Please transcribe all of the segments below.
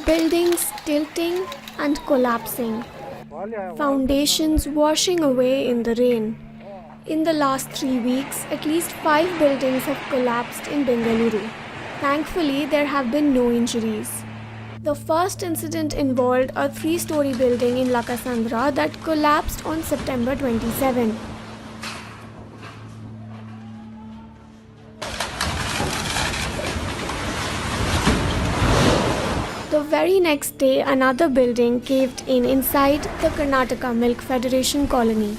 Buildings tilting and collapsing. Foundations washing away in the rain. In the last 3 weeks, at least 5 buildings have collapsed in Bengaluru. Thankfully, there have been no injuries. The first incident involved a 3-story building in Lakasandra that collapsed on September 27. The very next day, another building caved in inside the Karnataka Milk Federation colony.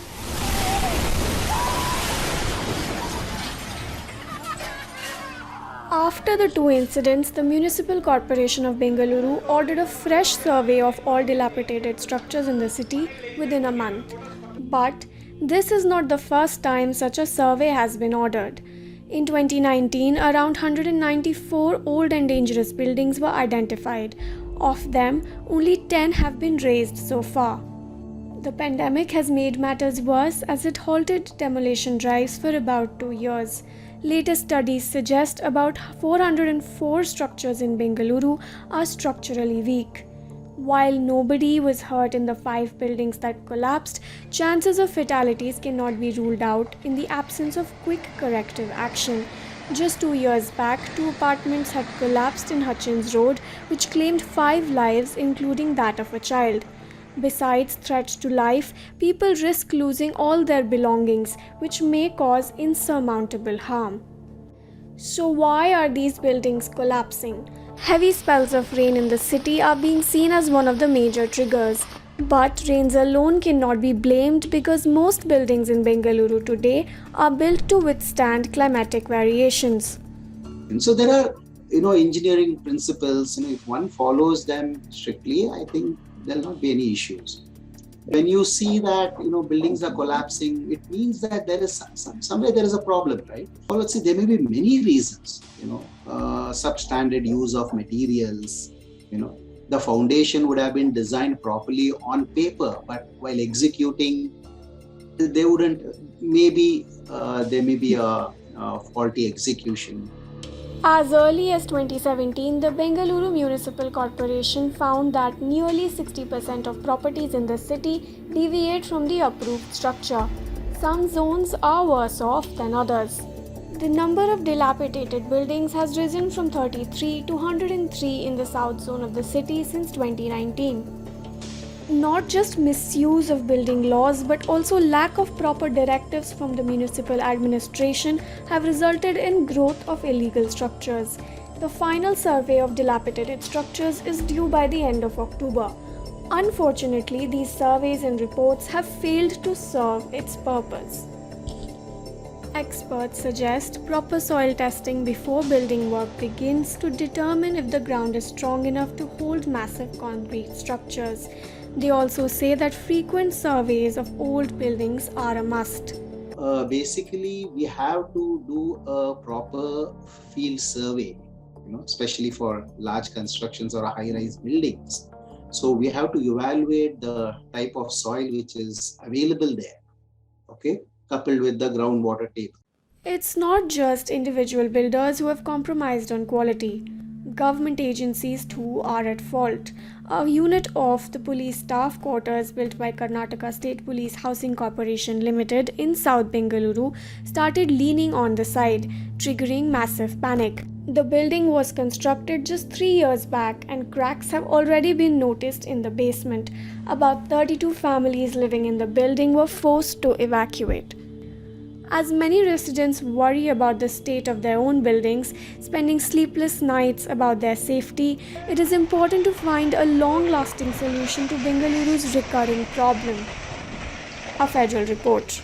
After the 2 incidents, the Municipal Corporation of Bengaluru ordered a fresh survey of all dilapidated structures in the city within a month. But this is not the first time such a survey has been ordered. In 2019, around 194 old and dangerous buildings were identified. Of them, only 10 have been razed so far. The pandemic has made matters worse as it halted demolition drives for about 2 years. Latest studies suggest about 404 structures in Bengaluru are structurally weak. While nobody was hurt in the 5 buildings that collapsed, chances of fatalities cannot be ruled out in the absence of quick corrective action. Just 2 years back, 2 apartments had collapsed in Hutchins Road, which claimed 5 lives, including that of a child. Besides threats to life, people risk losing all their belongings, which may cause insurmountable harm. So why are these buildings collapsing? Heavy spells of rain in the city are being seen as one of the major triggers. But rains alone cannot be blamed because most buildings in Bengaluru today are built to withstand climatic variations. And so there are, engineering principles. If one follows them strictly, I think there'll not be any issues. When you see that buildings are collapsing, it means that there is somewhere there is a problem, right? Or let's say there may be many reasons. Substandard use of materials. The foundation would have been designed properly on paper, but while executing, they wouldn't. Maybe there may be a faulty execution. As early as 2017, the Bengaluru Municipal Corporation found that nearly 60% of properties in the city deviate from the approved structure. Some zones are worse off than others. The number of dilapidated buildings has risen from 33 to 103 in the south zone of the city since 2019. Not just misuse of building laws, but also lack of proper directives from the municipal administration have resulted in growth of illegal structures. The final survey of dilapidated structures is due by the end of October. Unfortunately, these surveys and reports have failed to serve its purpose. Experts suggest proper soil testing before building work begins to determine if the ground is strong enough to hold massive concrete structures. They also say that frequent surveys of old buildings are a must. Basically, we have to do a proper field survey, especially for large constructions or high-rise buildings. So we have to evaluate the type of soil which is available there, coupled with the groundwater table. It's not just individual builders who have compromised on quality. Government agencies too are at fault. A unit of the police staff quarters built by Karnataka State Police Housing Corporation Limited in South Bengaluru started leaning on the side, triggering massive panic. The building was constructed just 3 years back and cracks have already been noticed in the basement. About 32 families living in the building were forced to evacuate. As many residents worry about the state of their own buildings, spending sleepless nights about their safety, it is important to find a long-lasting solution to Bengaluru's recurring problem. A Federal Report.